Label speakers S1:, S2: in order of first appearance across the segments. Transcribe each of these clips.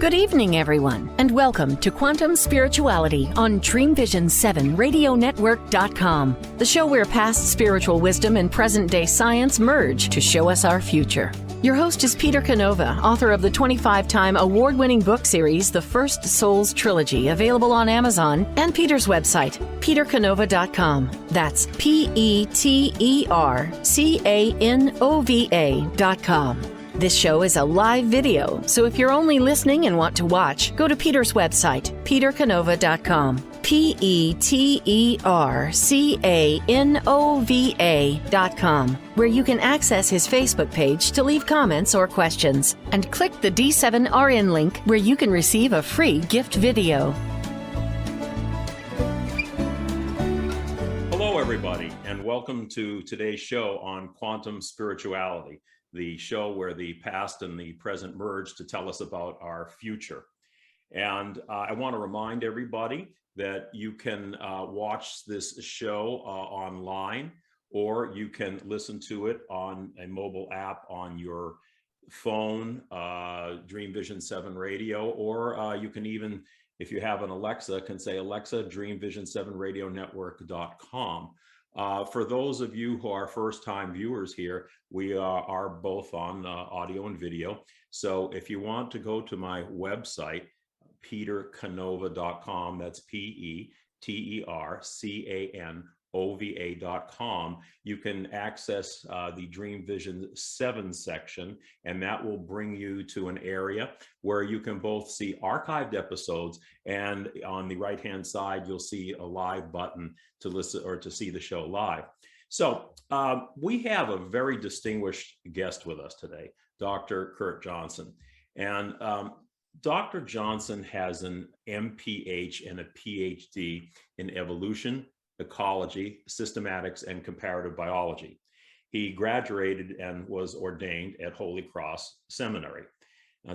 S1: Good evening, everyone, and welcome to Quantum Spirituality on Dreamvisions7RadioNetwork.com, the show where past spiritual wisdom and present-day science merge to show us our future. Your host is Peter Canova, author of the 25-time award-winning book series, The First Souls Trilogy, available on Amazon, and Peter's website, petercanova.com. That's PeterCanova.com. This show is a live video, so if you're only listening and want to watch, go to Peter's website, petercanova.com. PeterCanova.com, where you can access his Facebook page to leave comments or questions, and click the D7RN link where you can receive a free gift video.
S2: Hello, everybody, and welcome to today's show on Quantum Spirituality, the show where the past and the present merge to tell us about our future. And I want to remind everybody that you can watch this show online, or you can listen to it on a mobile app on your phone, Dreamvision 7 Radio, or you can even, if you have an Alexa, can say, Alexa, Dreamvisions7RadioNetwork.com. For those of you who are first-time viewers here, we are both on audio and video. So if you want to go to my website, petercanova.com, that's PeterCanova.com, you can access the Dream Vision 7 section, and that will bring you to an area where you can both see archived episodes, and on the right-hand side, you'll see a live button to listen or to see the show live. So we have a very distinguished guest with us today, Dr. Kurt Johnson. And Dr. Johnson has an MPH and a PhD in evolution, ecology, systematics, and comparative biology. He graduated and was ordained at Holy Cross Seminary.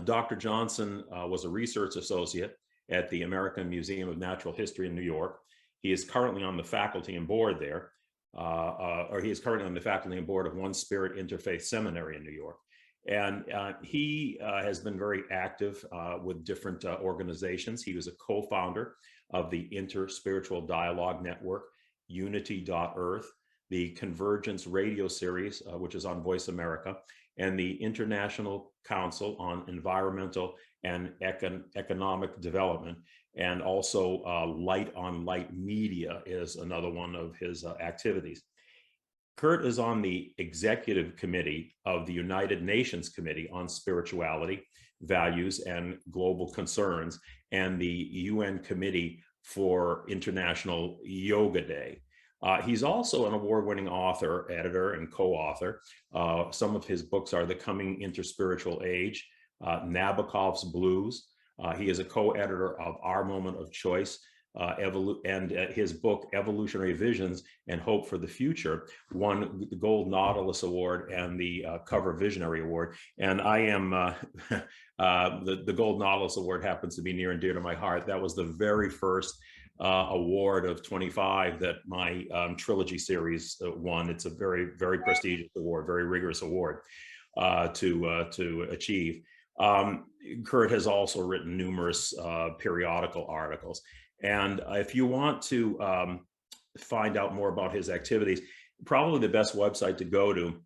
S2: Dr. Johnson was a research associate at the American Museum of Natural History in New York. He is currently on the faculty and board there, he is currently on the faculty and board of One Spirit Interfaith Seminary in New York. And he has been very active with different organizations. He was a co-founder of the Interspiritual Dialogue Network, Unity.Earth, the Convergence radio series, which is on Voice America, and the International Council on Environmental and Economic Development. And also Light on Light Media is another one of his activities. Kurt is on the executive committee of the United Nations Committee on Spirituality, Values, and Global Concerns, and the UN Committee for International Yoga Day. He's also an award-winning author, editor, and co-author. Some of his books are The Coming Interspiritual Age, Nabokov's Blues. He is a co-editor of Our Moment of Choice, and his book, Evolutionary Visions and Hope for the Future, won the Gold Nautilus Award and the Cover Visionary Award. And I am, the Gold Nautilus Award happens to be near and dear to my heart. That was the very first award of 25 that my trilogy series won. It's a very, very prestigious award, very rigorous award to achieve. Kurt has also written numerous periodical articles. And if you want to find out more about his activities, probably the best website to go to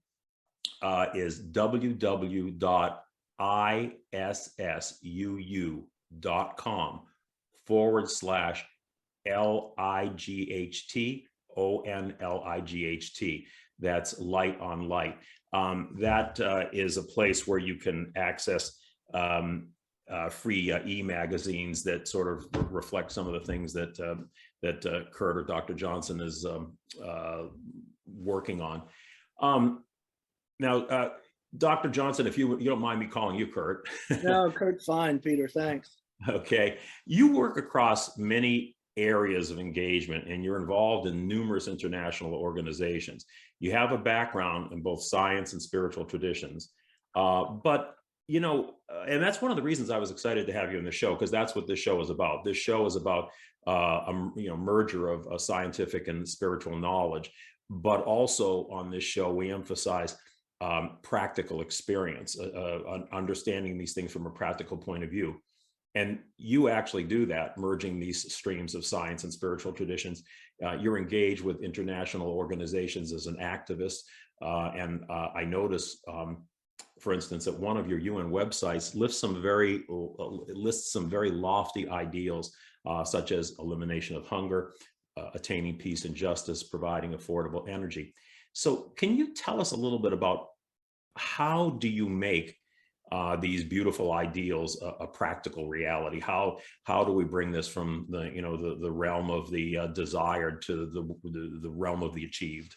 S2: is www.issuu.com/LIGHT. That's Light on Light. That is a place where you can access free e-magazines that sort of reflect some of the things that Kurt or Dr. Johnson is working on. Now, Dr. Johnson, if you don't mind me calling you Kurt.
S3: No, Kurt's fine, Peter, thanks.
S2: Okay. You work across many areas of engagement, and you're involved in numerous international organizations. You have a background in both science and spiritual traditions, but you know, and that's one of the reasons I was excited to have you on the show, because that's what this show is about. This show is about a merger of scientific and spiritual knowledge, but also on this show we emphasize practical experience, understanding these things from a practical point of view. And you actually do that, merging these streams of science and spiritual traditions. You're engaged with international organizations as an activist. And I notice, for instance, that one of your UN websites lists some very lofty ideals, such as elimination of hunger, attaining peace and justice, providing affordable energy. So can you tell us a little bit about how do you make these beautiful ideals a practical reality? How do we bring this from the realm of the desired to the realm of the achieved?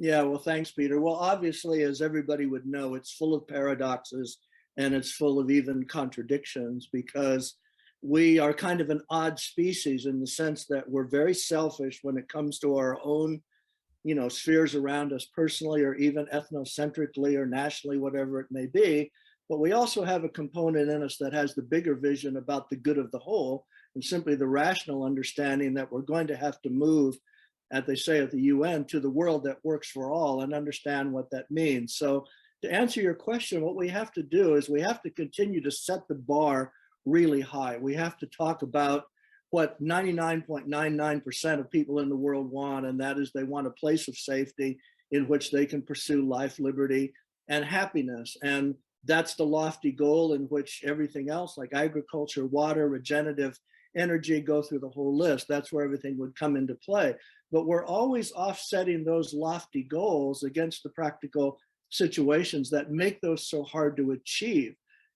S3: Yeah, well, thanks, Peter. Well, obviously, as everybody would know, it's full of paradoxes and it's full of even contradictions, because we are kind of an odd species in the sense that we're very selfish when it comes to our own, spheres around us personally, or even ethnocentrically or nationally, whatever it may be. But we also have a component in us that has the bigger vision about the good of the whole, and simply the rational understanding that we're going to have to move, as they say at the UN, to the world that works for all, and understand what that means. So to answer your question, what we have to do is we have to continue to set the bar really high. We have to talk about what 99.99% of people in the world want, and that is they want a place of safety in which they can pursue life, liberty, and happiness. And that's the lofty goal in which everything else, like agriculture, water, regenerative energy, go through the whole list. That's where everything would come into play. But we're always offsetting those lofty goals against the practical situations that make those so hard to achieve.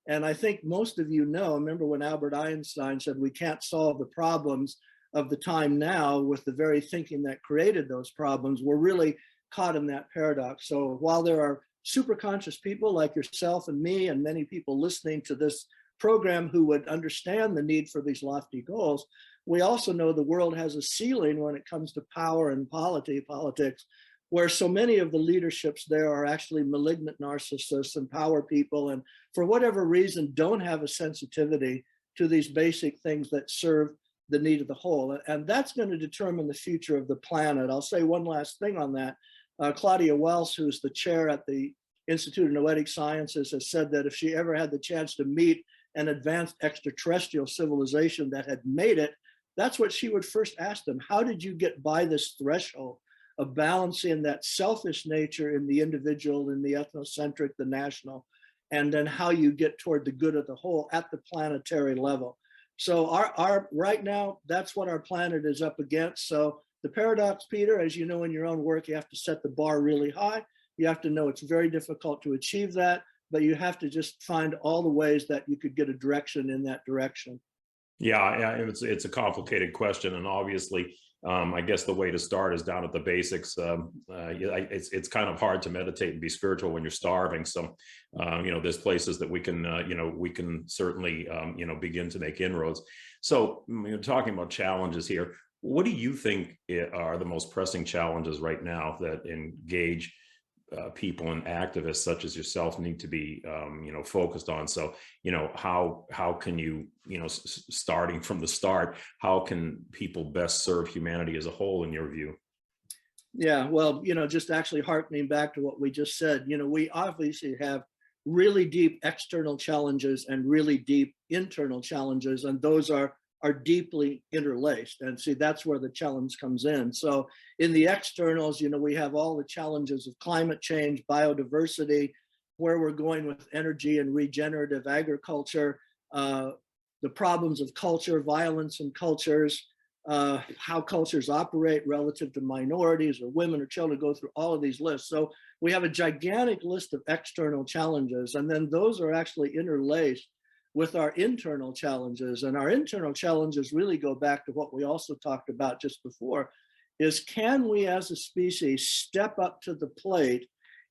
S3: And I think most of you know, remember when Albert Einstein said we can't solve the problems of the time now with the very thinking that created those problems. We're really caught in that paradox. So while there are super conscious people like yourself and me and many people listening to this program who would understand the need for these lofty goals, we also know the world has a ceiling when it comes to power and politics, where so many of the leaderships there are actually malignant narcissists and power people, and for whatever reason don't have a sensitivity to these basic things that serve the need of the whole. And that's going to determine the future of the planet. I'll say one last thing on that. Claudia Wells, who's the chair at the Institute of Noetic Sciences, has said that if she ever had the chance to meet an advanced extraterrestrial civilization that had made it, that's what she would first ask them. How did you get by this threshold of balancing that selfish nature in the individual, in the ethnocentric, the national, and then how you get toward the good of the whole at the planetary level? So our right now, that's what our planet is up against. So the paradox, Peter, as you know in your own work, you have to set the bar really high. You have to know it's very difficult to achieve that, but you have to just find all the ways that you could get a direction in that direction.
S2: Yeah, it's a complicated question, and obviously, I guess the way to start is down at the basics. It's kind of hard to meditate and be spiritual when you're starving. So, there's places that we can certainly, begin to make inroads. So, talking about challenges here, what do you think are the most pressing challenges right now that engage people and activists such as yourself need to be, focused on? So, how can you, starting from the start, how can people best serve humanity as a whole in your view?
S3: Yeah, well, just actually harkening back to what we just said, we obviously have really deep external challenges and really deep internal challenges, and those are deeply interlaced. And see, that's where the challenge comes in. So in the externals, we have all the challenges of climate change, biodiversity, where we're going with energy and regenerative agriculture, the problems of culture, violence in cultures, how cultures operate relative to minorities or women or children, go through all of these lists. So we have a gigantic list of external challenges, and then those are actually interlaced with our internal challenges. And our internal challenges really go back to what we also talked about just before, is can we as a species step up to the plate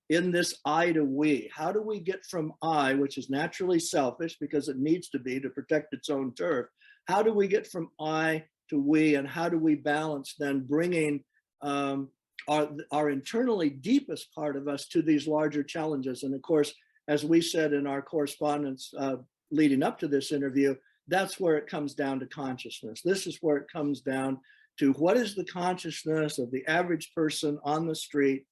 S3: in this I to we? How do we get from I, which is naturally selfish because it needs to be to protect its own turf, how do we get from I to we, and how do we balance then bringing our internally deepest part of us to these larger challenges? And of course, as we said in our correspondence leading up to this interview, that's where it comes down to consciousness. This is where it comes down to what is the consciousness of the average person on the street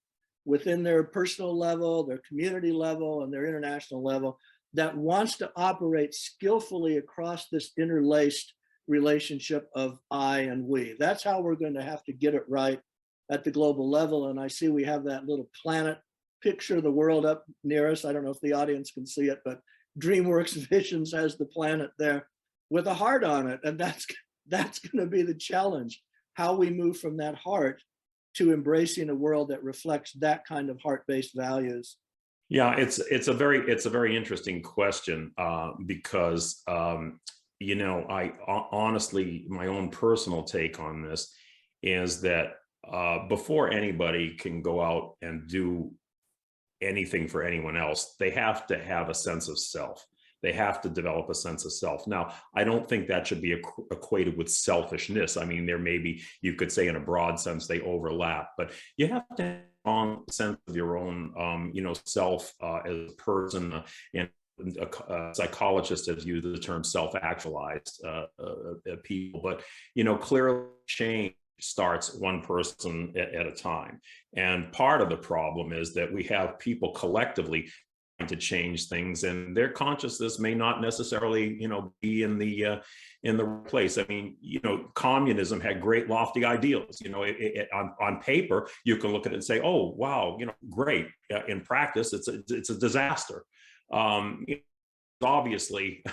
S3: within their personal level, their community level, and their international level. that wants to operate skillfully across this interlaced relationship of I and we. That's how we're going to have to get it right at the global level. And I see we have that little planet picture of the world up near us. I don't know if the audience can see it, but DreamWorks Visions has the planet there with a heart on it. And that's going to be the challenge, how we move from that heart to embracing a world that reflects that kind of heart-based values.
S2: Yeah, it's a very interesting question because you know, I honestly, my own personal take on this is that before anybody can go out and do anything for anyone else, they have to have a sense of self. They have to develop a sense of self. Now, I don't think that should be equated with selfishness. I mean, there may be, you could say in a broad sense, they overlap, but you have to have a sense of your own, you know, self as a person. And a psychologist has used the term self-actualized people, but, you know, clearly change starts one person at a time. And part of the problem is that we have people collectively to change things, and their consciousness may not necessarily, you know, be in the right place. I mean, you know, communism had great lofty ideals. You know, on paper, you can look at it and say, "Oh, wow, you know, great." In practice, it's a disaster. Obviously,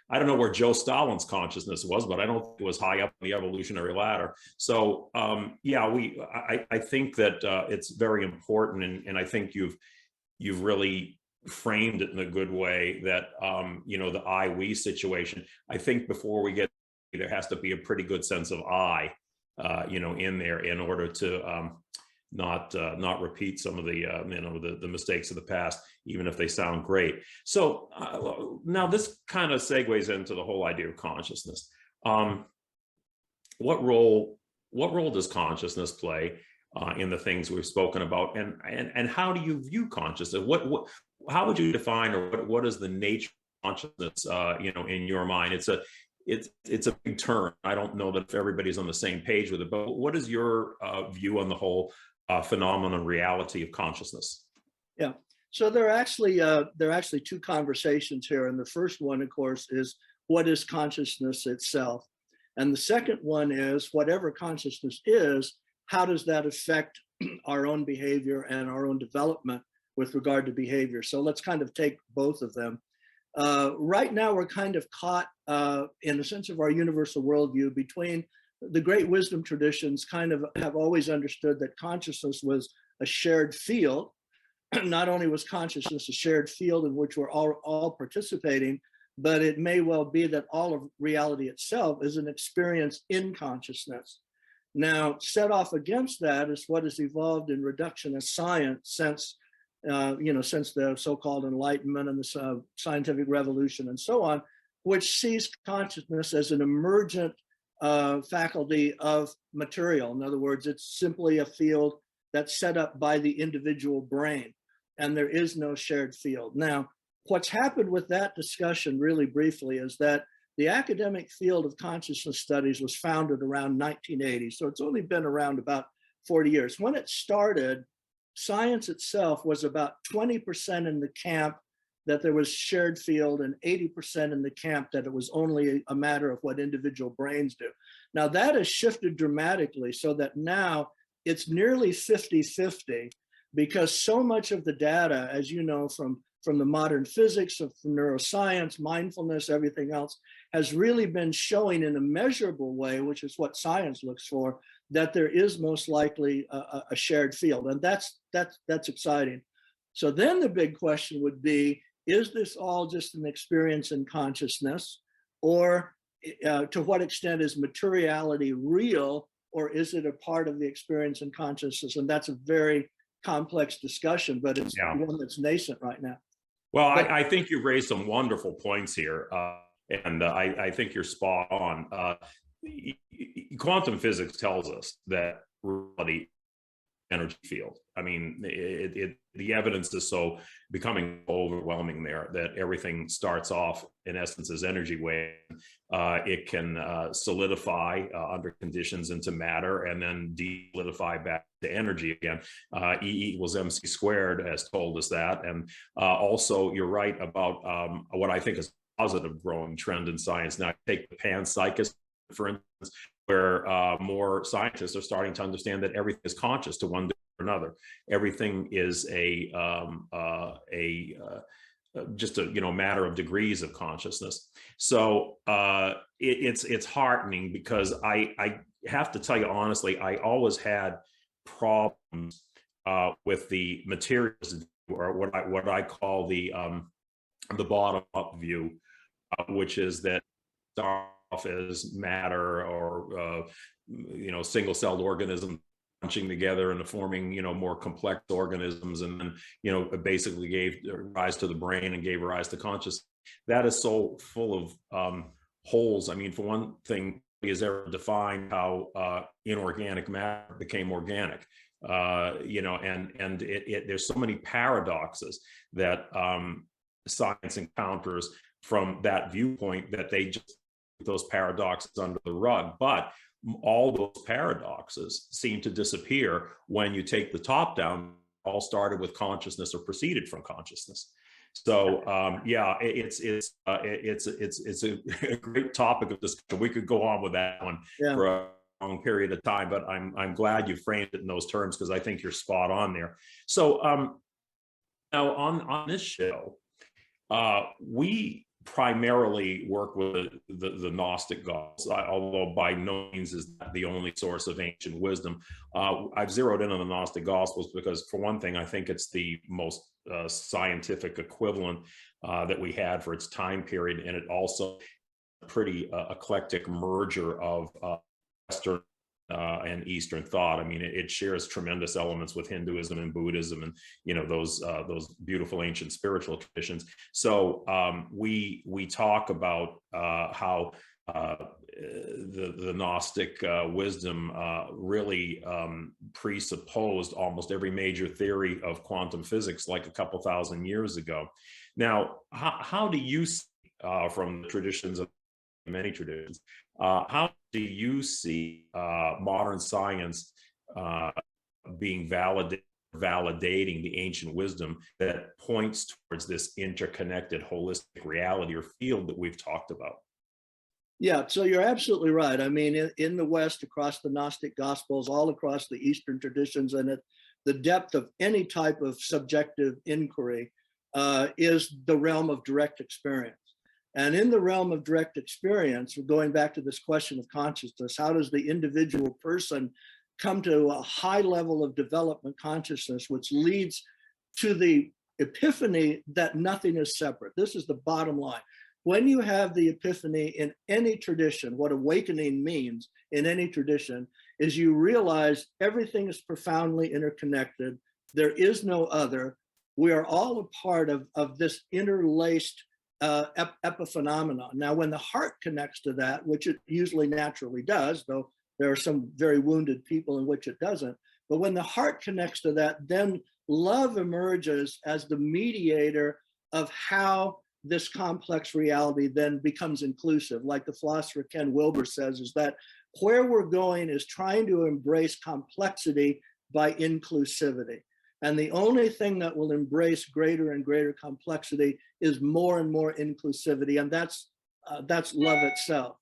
S2: I don't know where Joe Stalin's consciousness was, but I don't think it was high up in the evolutionary ladder. So, yeah, I think that it's very important, and I think you've really framed it in a good way that, you know, the I-we situation. I think before we get, there has to be a pretty good sense of I, you know, in there in order to not repeat some of the, you know, the mistakes of the past, even if they sound great. So now this kind of segues into the whole idea of consciousness. What role does consciousness play in the things we've spoken about, and how do you view consciousness? How would you define, or what is the nature of consciousness, you know, in your mind? It's a big term. I don't know that if everybody's on the same page with it, but what is your view on the whole phenomenon, reality of consciousness?
S3: Yeah. So there are actually two conversations here, and the first one, of course, is what is consciousness itself, and the second one is whatever consciousness is, how does that affect our own behavior and our own development with regard to behavior? So let's kind of take both of them. Right now, we're kind of caught in the sense of our universal worldview between the great wisdom traditions kind of have always understood that consciousness was a shared field. Not only was consciousness a shared field in which we're all participating, but it may well be that all of reality itself is an experience in consciousness. Now, set off against that is what has evolved in reductionist science since, you know, since the so-called Enlightenment and the scientific revolution and so on, which sees consciousness as an emergent faculty of material. In other words, it's simply a field that's set up by the individual brain, and there is no shared field. Now, what's happened with that discussion, really briefly, is that the academic field of consciousness studies was founded around 1980, so it's only been around about 40 years. When it started, science itself was about 20% in the camp that there was shared field and 80% in the camp that it was only a matter of what individual brains do. Now that has shifted dramatically so that now it's nearly 50-50, because so much of the data, as you know, from the modern physics, from neuroscience, mindfulness, everything else, has really been showing in a measurable way, which is what science looks for, that there is most likely a shared field. And that's exciting. So then the big question would be, is this all just an experience in consciousness? Or to what extent is materiality real, or is it a part of the experience in consciousness? And that's a very complex discussion, but it's one that's nascent right now.
S2: Well, I think you've raised some wonderful points here, and I think you're spot on. Quantum physics tells us that reality energy field. I mean, the evidence is so becoming overwhelming there that everything starts off in essence as energy wave. It can solidify under conditions into matter and then de-solidify back to energy again. E equals mc squared has told us that. And also you're right about what I think is a positive growing trend in science. Now take the panpsychism, for instance, where more scientists are starting to understand that everything is conscious to one degree or another. Everything is just a matter of degrees of consciousness. So it's heartening, because I have to tell you honestly, I always had problems with the materials, or what I call the bottom up view, which is that as matter, or single-celled organisms bunching together and forming more complex organisms, and then basically gave rise to the brain and gave rise to consciousness. That is so full of holes. I mean, for one thing, has ever defined how inorganic matter became organic. And there's so many paradoxes that science encounters from that viewpoint that they just put those paradoxes under the rug. But all those paradoxes seem to disappear when you take the top down. All started with consciousness or proceeded from consciousness. So it's a great topic of discussion. We could go on with that one for a long period of time, but I'm glad you framed it in those terms, because I think you're spot on there. So now on this show, we primarily work with the Gnostic gospels, although by no means is that the only source of ancient wisdom. I've zeroed in on the Gnostic gospels because, for one thing, I think it's the most scientific equivalent that we had for its time period, and it also a pretty eclectic merger of Western and Eastern thought. I mean, it shares tremendous elements with Hinduism and Buddhism, and those beautiful ancient spiritual traditions. So we talk about how the Gnostic wisdom really presupposed almost every major theory of quantum physics like a couple thousand years ago. Now, how do you see, from the traditions of many traditions, how do you see modern science being validating the ancient wisdom that points towards this interconnected holistic reality or field that we've talked about?
S3: Yeah, so you're absolutely right. I mean, in the West, across the Gnostic Gospels, all across the Eastern traditions, and at the depth of any type of subjective inquiry is the realm of direct experience. And in the realm of direct experience, going back to this question of consciousness, how does the individual person come to a high level of development consciousness, which leads to the epiphany that nothing is separate? This is the bottom line. When you have the epiphany in any tradition, what awakening means in any tradition is you realize everything is profoundly interconnected. There is no other. We are all a part of this interlaced epiphenomenon. Now, when the heart connects to that, which it usually naturally does, though there are some very wounded people in which it doesn't, but when the heart connects to that, then love emerges as the mediator of how this complex reality then becomes inclusive. Like the philosopher Ken Wilber says, is that where we're going is trying to embrace complexity by inclusivity. And the only thing that will embrace greater and greater complexity is more and more inclusivity, and that's love itself.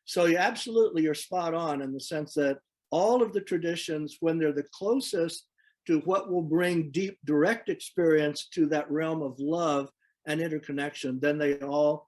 S3: So you're spot on in the sense that all of the traditions, when they're the closest to what will bring deep direct experience to that realm of love and interconnection, then they all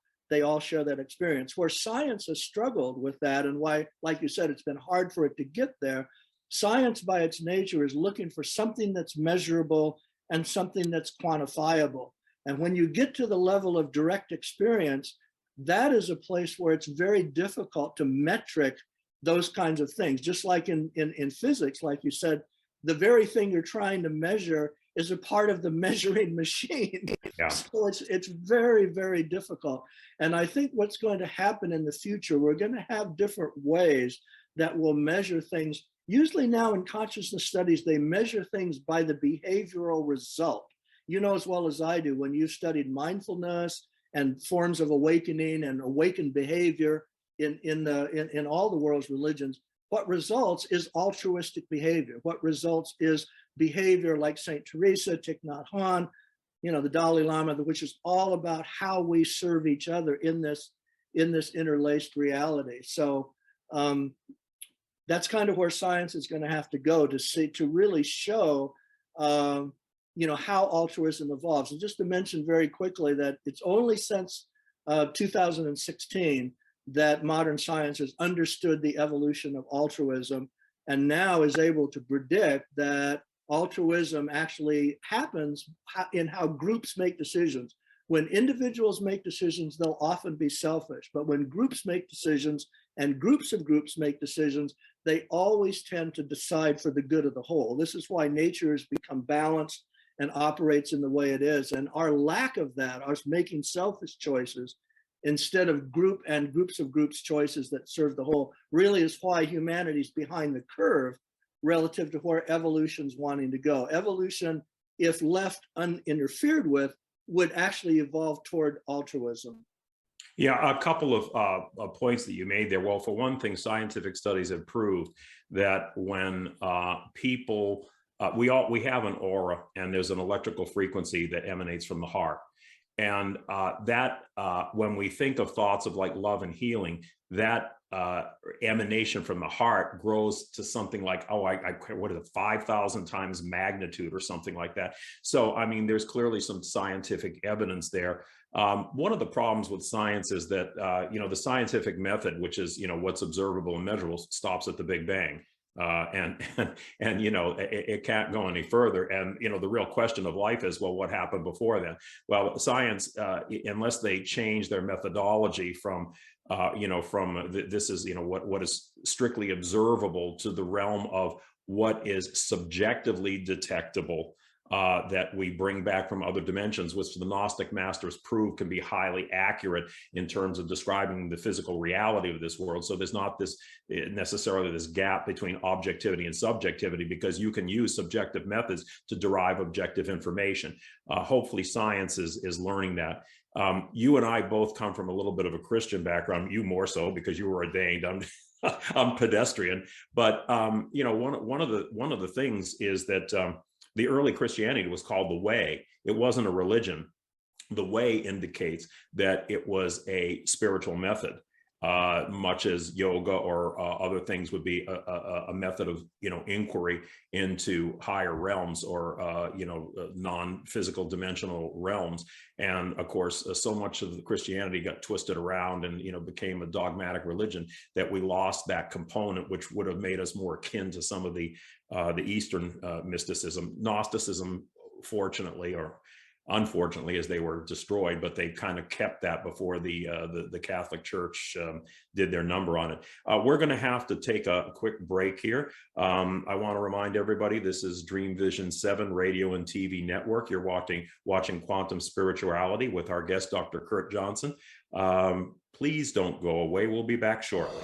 S3: share that experience. Where science has struggled with that, and why, like you said, it's been hard for it to get there. Science by its nature is looking for something that's measurable and something that's quantifiable. And when you get to the level of direct experience, that is a place where it's very difficult to metric those kinds of things. Just like in physics, like you said, the very thing you're trying to measure is a part of the measuring machine. Yeah. So it's very, very difficult. And I think what's going to happen in the future, we're going to have different ways that will measure things Usually now in consciousness studies, they measure things by the behavioral result. You know as well as I do, when you studied mindfulness and forms of awakening and awakened behavior in all the world's religions, what results is altruistic behavior. What results is behavior like Saint Teresa, Thich Nhat Hanh, the Dalai Lama, which is all about how we serve each other in this interlaced reality. So that's kind of where science is going to have to go to really show how altruism evolves. And just to mention very quickly that it's only since 2016 that modern science has understood the evolution of altruism and now is able to predict that altruism actually happens in how groups make decisions. When individuals make decisions, they'll often be selfish, but when groups make decisions and groups of groups make decisions, they always tend to decide for the good of the whole. This is why nature has become balanced and operates in the way it is. And our lack of that, us making selfish choices instead of groups of groups choices that serve the whole, really is why humanity's behind the curve relative to where evolution's wanting to go. Evolution, if left uninterfered with, would actually evolve toward altruism.
S2: Yeah, a couple of points that you made there. Well, for one thing, scientific studies have proved that when people, we have an aura and there's an electrical frequency that emanates from the heart. And when we think of thoughts of like love and healing, that emanation from the heart grows to something like, what is it, 5,000 times magnitude or something like that. So, I mean, there's clearly some scientific evidence there. One of the problems with science is that, the scientific method, which is, what's observable and measurable, stops at the Big Bang. It can't go any further. And, the real question of life is, well, what happened before then? Well, science, unless they change their methodology from this is, what is strictly observable to the realm of what is subjectively detectable, that we bring back from other dimensions, which the Gnostic masters prove can be highly accurate in terms of describing the physical reality of this world. So there's not necessarily this gap between objectivity and subjectivity, because you can use subjective methods to derive objective information. Hopefully science is learning that. You and I both come from a little bit of a Christian background, you more so because you were ordained. I'm pedestrian, but one of the things is that the early Christianity was called the Way. It wasn't a religion. The Way indicates that it was a spiritual method, much as yoga or other things would be a method of inquiry into higher realms or non-physical dimensional realms. And of course, so much of the Christianity got twisted around and became a dogmatic religion that we lost that component, which would have made us more akin to some of the Eastern mysticism. Gnosticism, fortunately or unfortunately, as they were destroyed, but they kind of kept that before the Catholic Church did their number on it. We're going to have to take a quick break here. I want to remind everybody, this is Dreamvisions 7 radio and TV network. You're watching Quantum Spirituality with our guest, Dr. Kurt Johnson. Please don't go away. We'll be back shortly.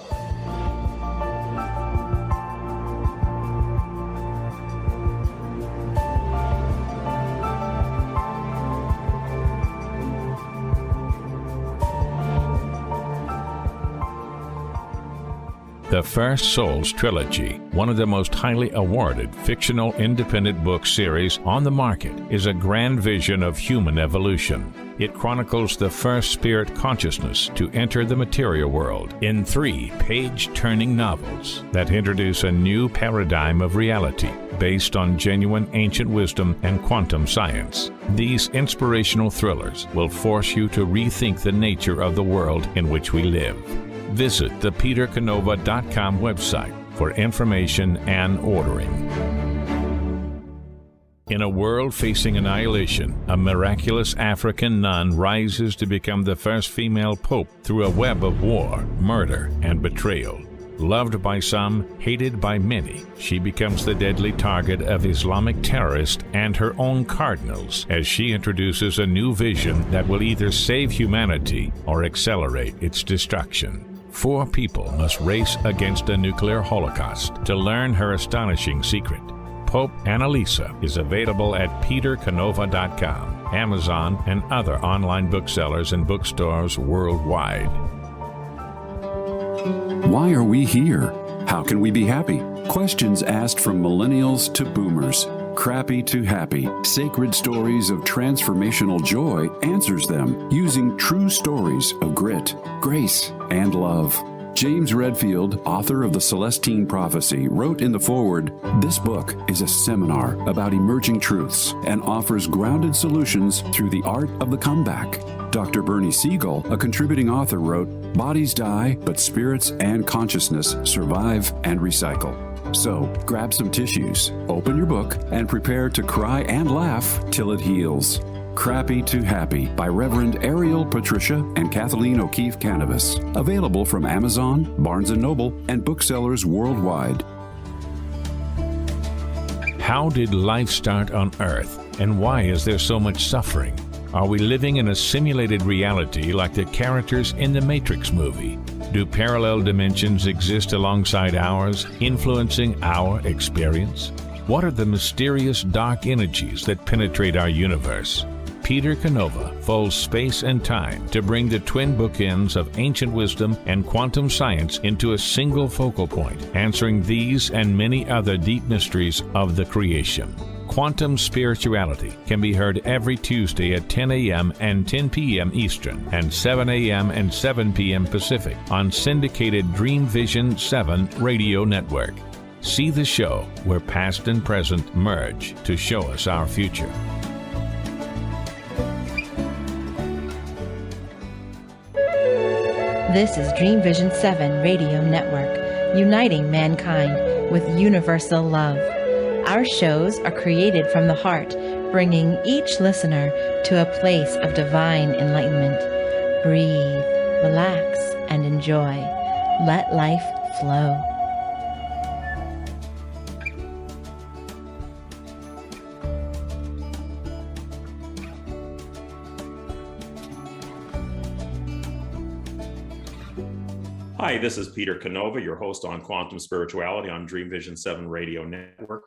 S4: The First Souls Trilogy, one of the most highly awarded fictional independent book series on the market, is a grand vision of human evolution. It chronicles the first spirit consciousness to enter the material world in 3 page-turning novels that introduce a new paradigm of reality based on genuine ancient wisdom and quantum science. These inspirational thrillers will force you to rethink the nature of the world in which we live. Visit the petercanova.com website for information and ordering. In a world facing annihilation, a miraculous African nun rises to become the first female pope through a web of war, murder, and betrayal. Loved by some, hated by many, she becomes the deadly target of Islamic terrorists and her own cardinals as she introduces a new vision that will either save humanity or accelerate its destruction. 4 people must race against a nuclear holocaust to learn her astonishing secret. Pope Annalisa is available at petercanova.com, Amazon, and other online booksellers and bookstores worldwide.
S5: Why are we here? How can we be happy? Questions asked from millennials to boomers. Crappy to Happy, Sacred Stories of Transformational Joy answers them using true stories of grit, grace, and love. James Redfield, author of The Celestine Prophecy, wrote in the foreword, "This book is a seminar about emerging truths and offers grounded solutions through the art of the comeback." Dr. Bernie Siegel, a contributing author, wrote, "Bodies die, but spirits and consciousness survive and recycle." So, grab some tissues, open your book, and prepare to cry and laugh till it heals. Crappy to Happy by Reverend Ariel Patricia and Kathleen O'Keefe Canavas. Available from Amazon, Barnes & Noble, and booksellers worldwide.
S4: How did life start on Earth, and why is there so much suffering? Are we living in a simulated reality like the characters in the Matrix movie? Do parallel dimensions exist alongside ours, influencing our experience? What are the mysterious dark energies that penetrate our universe? Peter Canova folds space and time to bring the twin bookends of ancient wisdom and quantum science into a single focal point, answering these and many other deep mysteries of the creation. Quantum Spirituality can be heard every Tuesday at 10 a.m. and 10 p.m. Eastern and 7 a.m. and 7 p.m. Pacific on syndicated Dreamvisions 7 radio network. See the show where past and present merge to show us our future.
S6: This is Dreamvisions 7 radio network, uniting mankind with universal love. Our shows are created from the heart, bringing each listener to a place of divine enlightenment. Breathe, relax, and enjoy. Let life flow.
S2: Hi, this is Peter Canova, your host on Quantum Spirituality on Dreamvision 7 Radio Network.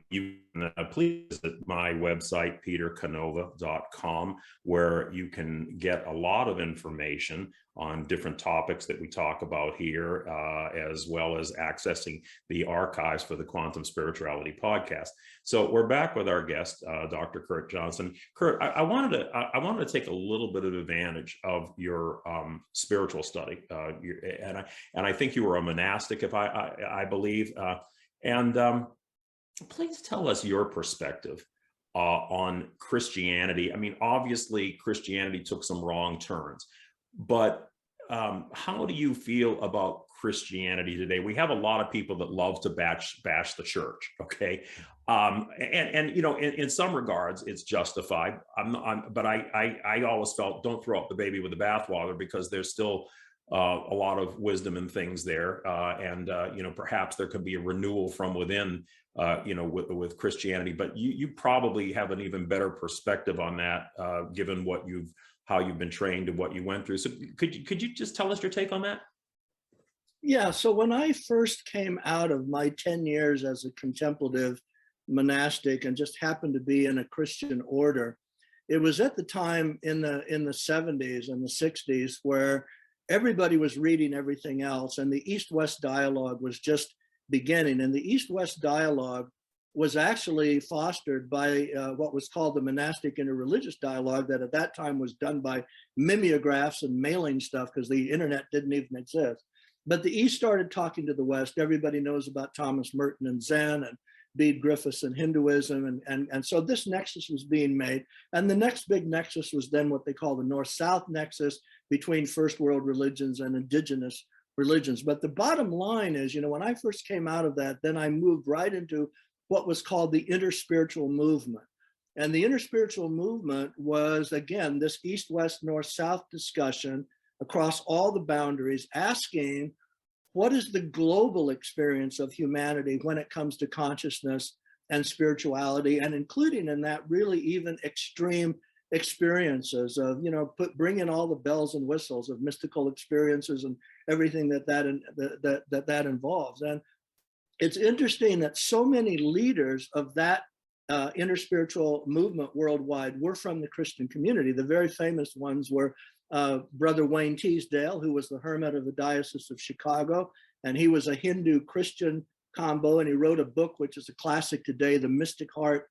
S2: You can please visit my website, petercanova.com, where you can get a lot of information on different topics that we talk about here, as well as accessing the archives for the Quantum Spirituality podcast. So we're back with our guest, Dr. Kurt Johnson. Kurt, I wanted to take a little bit of advantage of your spiritual study, and I think you were a monastic, if I believe, and please tell us your perspective on Christianity. I mean, obviously, Christianity took some wrong turns, but how do you feel about Christianity today? We have a lot of people that love to bash the church, okay? And you know, in some regards, it's justified. But I always felt, don't throw out the baby with the bathwater, because there's still a lot of wisdom and things there, and you know, perhaps there could be a renewal from within, you know, with Christianity. But you probably have an even better perspective on that, given how you've been trained and what you went through. So could you just tell us your take on that?
S3: Yeah, so when I first came out of my 10 years as a contemplative monastic and just happened to be in a Christian order, it was at the time in the 70s and the 60s where everybody was reading everything else, and the East-West dialogue was just beginning. And the East-West dialogue was actually fostered by what was called the monastic interreligious dialogue, that at that time was done by mimeographs and mailing stuff, because the internet didn't even exist. But the East started talking to the West. Everybody knows about Thomas Merton and Zen, and Bede Griffiths and Hinduism. And so this nexus was being made. And the next big nexus was then what they call the North-South nexus between first world religions and indigenous religions. But the bottom line is, you know, when I first came out of that, then I moved right into what was called the interspiritual movement. And the interspiritual movement was, again, this East-West, North-South discussion across all the boundaries, asking, what is the global experience of humanity when it comes to consciousness and spirituality, and including in that really even extreme experiences of, bring in all the bells and whistles of mystical experiences and everything that involves. And it's interesting that so many leaders of that interspiritual movement worldwide were from the Christian community. The very famous ones were Brother Wayne Teasdale, who was the hermit of the Diocese of Chicago, and he was a Hindu-Christian combo, and he wrote a book which is a classic today, The Mystic Heart,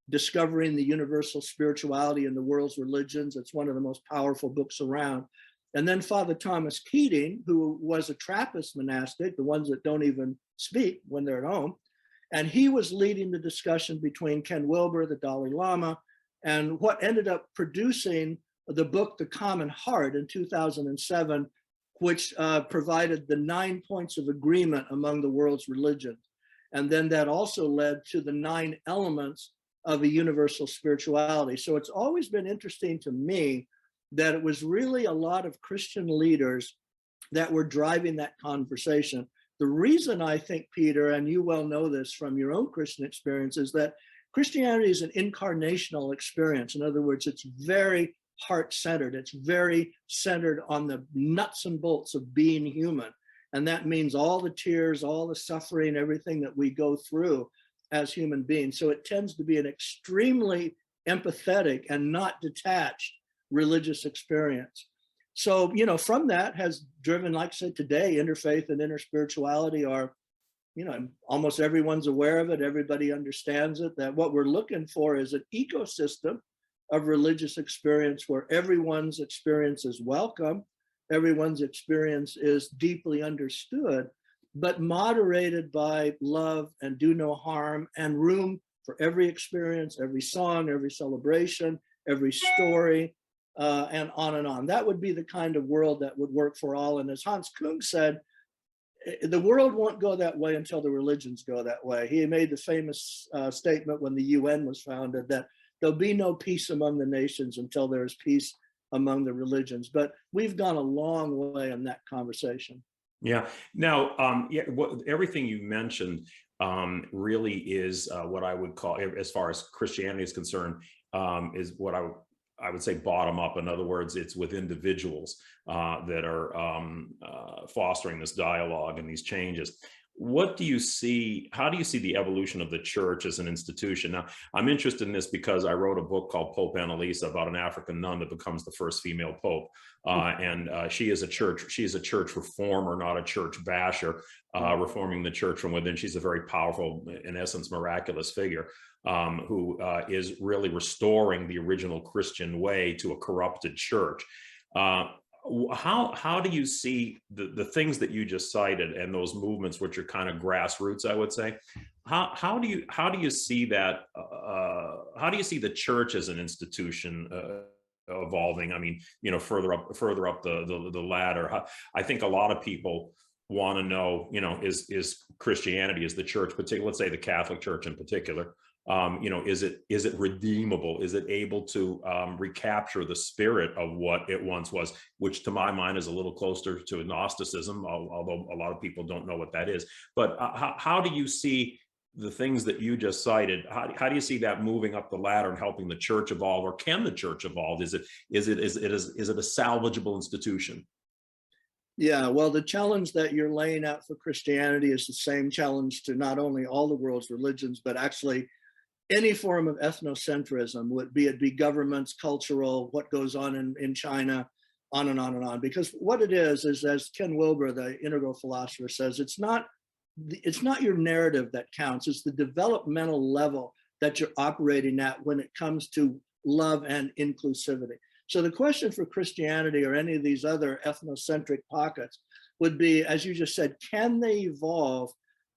S3: Discovering the Universal Spirituality in the World's Religions. It's one of the most powerful books around. And then Father Thomas Keating, who was a Trappist monastic, the ones that don't even speak when they're at home, and he was leading the discussion between Ken Wilber, the Dalai Lama, and what ended up producing the book, The Common Heart, in 2007, which provided the 9 points of agreement among the world's religions. And then that also led to the 9 elements of a universal spirituality. So it's always been interesting to me that it was really a lot of Christian leaders that were driving that conversation. The reason I think, Peter, and you well know this from your own Christian experience, is that Christianity is an incarnational experience. In other words, it's very heart-centered. It's very centered on the nuts and bolts of being human. And that means all the tears, all the suffering, everything that we go through as human beings. So it tends to be an extremely empathetic and not detached religious experience. So, from that has driven, like I said, today, interfaith and interspirituality are, almost everyone's aware of it. Everybody understands it, that what we're looking for is an ecosystem of religious experience where everyone's experience is welcome, everyone's experience is deeply understood, but moderated by love and do no harm, and room for every experience, every song, every celebration, every story, and on and on. That would be the kind of world that would work for all. And as Hans Kung said, the world won't go that way until the religions go that way. He made the famous statement when the UN was founded that there'll be no peace among the nations until there is peace among the religions. But we've gone a long way in that conversation.
S2: Yeah. Now, everything you mentioned really is what I would call, as far as Christianity is concerned, is what I would say bottom up. In other words, it's with individuals that are fostering this dialogue and these changes. What do you see? How do you see the evolution of the church as an institution? Now, I'm interested in this because I wrote a book called Pope Annalisa about an African nun that becomes the first female pope. And she is a church reformer, not a church basher, reforming the church from within. She's a very powerful, in essence, miraculous figure who is really restoring the original Christian way to a corrupted church. How do you see the things that you just cited and those movements, which are kind of grassroots, I would say? How do you see that? How do you see the church as an institution evolving? I mean, further up the ladder. I think a lot of people want to know, is Christianity, is the church, particularly, let's say the Catholic Church in particular, is it redeemable? Is it able to recapture the spirit of what it once was, which to my mind is a little closer to Gnosticism, although a lot of people don't know what that is. But how do you see the things that you just cited? How do you see that moving up the ladder and helping the church evolve, or can the church evolve? Is it a salvageable institution?
S3: Yeah, well, the challenge that you're laying out for Christianity is the same challenge to not only all the world's religions, but actually any form of ethnocentrism, be it governments, cultural, what goes on in China, on and on and on. Because what it is, as Ken Wilber, the integral philosopher, says, it's not your narrative that counts. It's the developmental level that you're operating at when it comes to love and inclusivity. So the question for Christianity or any of these other ethnocentric pockets would be, as you just said, can they evolve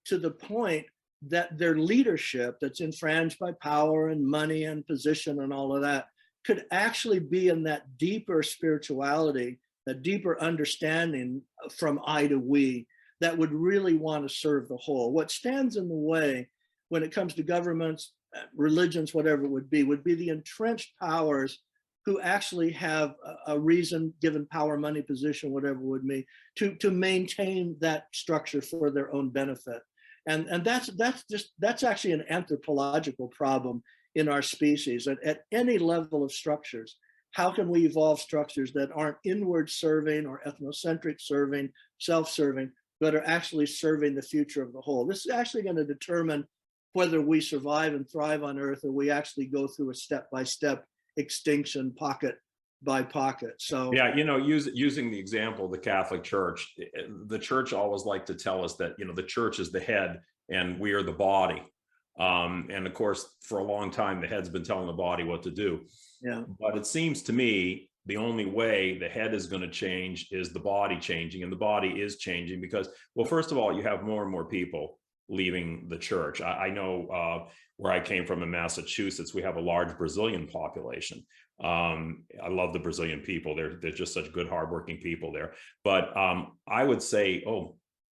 S3: to the point that their leadership that's enfranched by power and money and position and all of that could actually be in that deeper spirituality, that deeper understanding from I to we, that would really want to serve the whole. What stands in the way when it comes to governments, religions, whatever it would be the entrenched powers who actually have a reason, given power, money, position, whatever it would be, to maintain that structure for their own benefit. And that's actually an anthropological problem in our species at any level of structures. how can we evolve structures that aren't inward serving or ethnocentric serving, self-serving, but are actually serving the future of the whole. This is actually going to determine whether we survive and thrive on Earth, or we actually go through a step-by-step extinction, pocket by pocket. So
S2: yeah, using the example of the Catholic Church, the church always liked to tell us that, the church is the head and we are the body. And of course, for a long time, the head's been telling the body what to do.
S3: Yeah.
S2: But it seems to me the only way the head is going to change is the body changing, and the body is changing because, well, first of all, you have more and more people leaving the church. I know where I came from in Massachusetts, we have a large Brazilian population. I love the Brazilian people. They're just such good, hardworking people there. But I would say,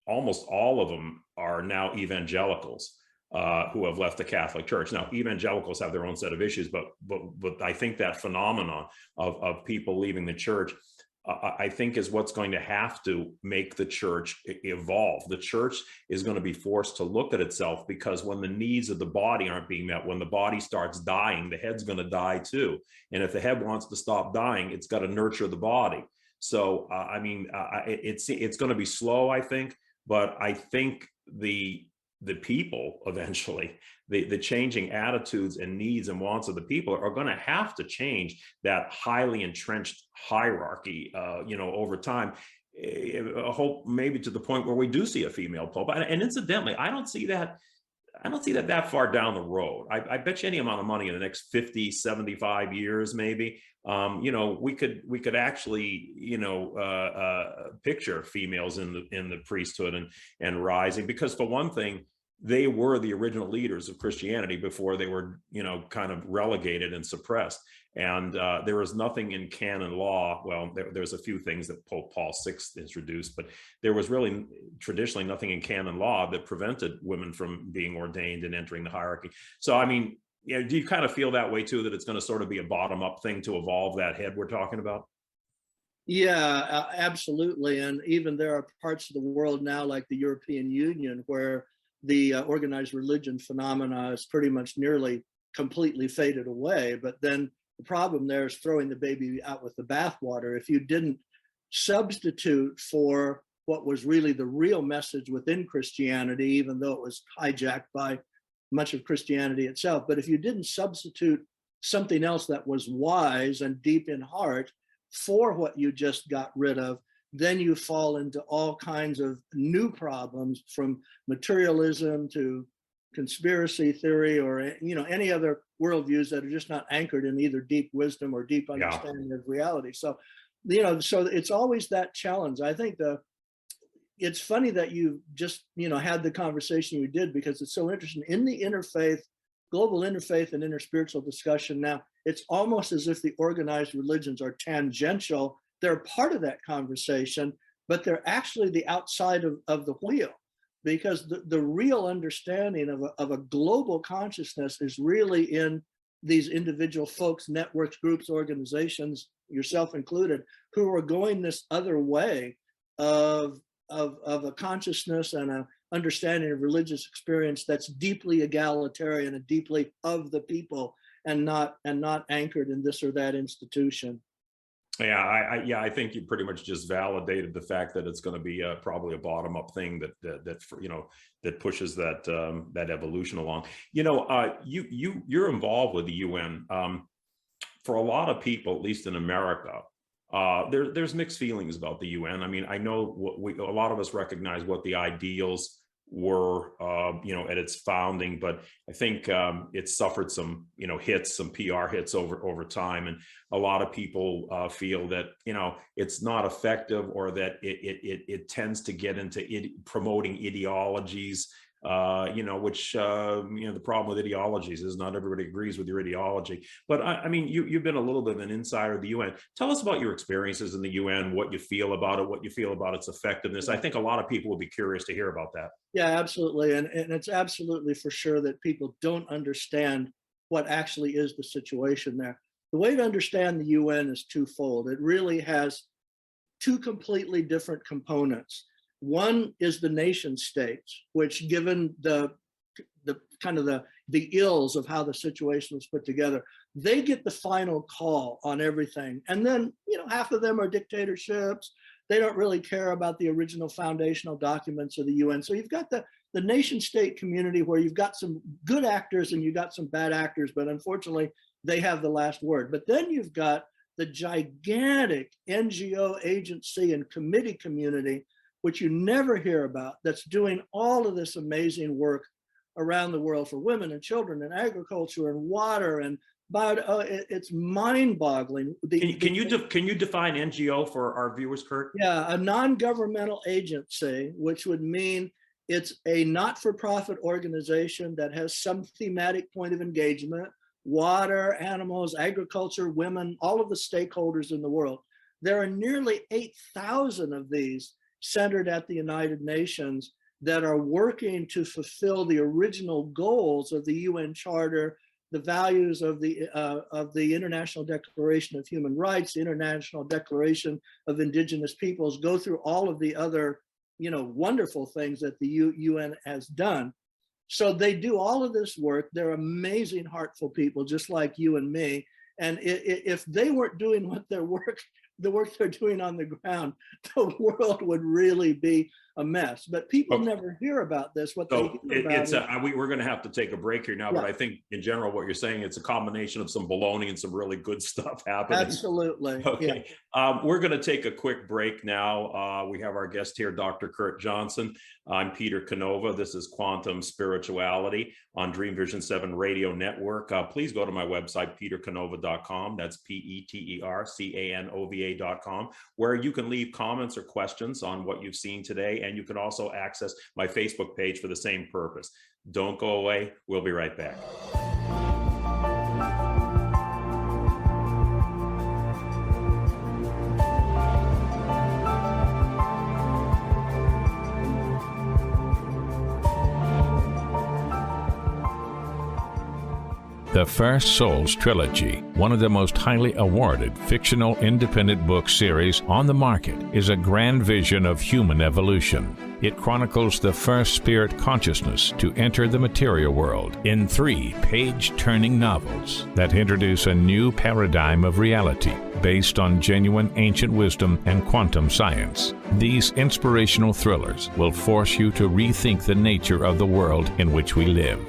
S2: almost all of them are now evangelicals who have left the Catholic Church. Now, evangelicals have their own set of issues, but I think that phenomenon of people leaving the church, I think is what's going to have to make the church evolve. The church is going to be forced to look at itself, because when the needs of the body aren't being met, when the body starts dying, the head's going to die too. And if the head wants to stop dying, it's got to nurture the body. So, it's going to be slow, I think, but I think the people eventually, the changing attitudes and needs and wants of the people are going to have to change that highly entrenched hierarchy, over time. I hope maybe to the point where we do see a female pope. And incidentally, I don't see that that far down the road. I bet you any amount of money in the next 50, 75 years, maybe, we could actually, picture females in the priesthood and rising, because for one thing, they were the original leaders of Christianity before they were, kind of relegated and suppressed. And there was nothing in canon law. Well, there's a few things that Pope Paul VI introduced, but there was really traditionally nothing in canon law that prevented women from being ordained and entering the hierarchy. So, do you kind of feel that way too, that it's going to sort of be a bottom-up thing to evolve that head we're talking about?
S3: Yeah, absolutely. And even there are parts of the world now, like the European Union, where the organized religion phenomena is pretty much nearly completely faded away. But then the problem there is throwing the baby out with the bathwater. If you didn't substitute for what was really the real message within Christianity, even though it was hijacked by much of Christianity itself, but if you didn't substitute something else that was wise and deep in heart for what you just got rid of, then you fall into all kinds of new problems, from materialism to conspiracy theory, or any other worldviews that are just not anchored in either deep wisdom or deep understanding of reality. So, so it's always that challenge. I think it's funny that you just had the conversation you did, because it's so interesting in the interfaith, global interfaith and interspiritual discussion. Now, it's almost as if the organized religions are tangential. They're part of that conversation, but they're actually the outside of the wheel, because the real understanding of a global consciousness is really in these individual folks, networks, groups, organizations, yourself included, who are going this other way of a consciousness and a understanding of religious experience that's deeply egalitarian and deeply of the people, and not anchored in this or that institution.
S2: Yeah, I think you pretty much just validated the fact that it's going to be probably a bottom-up thing that pushes that evolution along. You're involved with the UN. For a lot of people, at least in America, there's mixed feelings about the UN. I know a lot of us recognize what the ideals were, at its founding, but I think it suffered some, hits, some PR hits over time, and a lot of people feel that it's not effective, or that it tends to get into promoting ideologies, which the problem with ideologies is not everybody agrees with your ideology. But you've been a little bit of an insider of the UN. Tell us about your experiences in the UN, what you feel about it, what you feel about its effectiveness. I think a lot of people will be curious to hear about that.
S3: Yeah, absolutely. And it's absolutely for sure that people don't understand what actually is the situation there. The way to understand the UN is twofold. It really has two completely different components. One is the nation states, which, given the kind of the ills of how the situation was put together, they get the final call on everything. And then, half of them are dictatorships. They don't really care about the original foundational documents of the UN. So you've got the nation state community where you've got some good actors and you've got some bad actors, but unfortunately they have the last word. But then you've got the gigantic NGO agency and committee community, which you never hear about, that's doing all of this amazing work around the world for women and children and agriculture and water and it's mind-boggling.
S2: Can you define NGO for our viewers, Kurt?
S3: Yeah, a non-governmental agency, which would mean it's a not-for-profit organization that has some thematic point of engagement: water, animals, agriculture, women, all of the stakeholders in the world. There are nearly 8,000 of these centered at the United Nations that are working to fulfill the original goals of the UN Charter, the values of the International Declaration of Human Rights, the International Declaration of Indigenous Peoples, go through all of the other, wonderful things that the UN has done. So they do all of this work. They're amazing, heartful people, just like you and me. And if they weren't doing the work they're doing on the ground, the world would really be a mess. But people never hear about this. We're going to have to take a break here now, but I think in general what you're saying, it's a combination of some baloney and some really good stuff happening. Absolutely.
S2: Okay. Yeah. We're going to take a quick break now. We have our guest here, Dr. Kurt Johnson. I'm Peter Canova. This is Quantum Spirituality on Dreamvision 7 Radio Network. Please go to my website, petercanova.com. That's petercanova.com, where you can leave comments or questions on what you've seen today. And you can also access my Facebook page for the same purpose. Don't go away. We'll be right back.
S4: The First Souls Trilogy, one of the most highly awarded fictional independent book series on the market, is a grand vision of human evolution. It chronicles the first spirit consciousness to enter the material world in 3 page-turning novels that introduce a new paradigm of reality based on genuine ancient wisdom and quantum science. These inspirational thrillers will force you to rethink the nature of the world in which we live.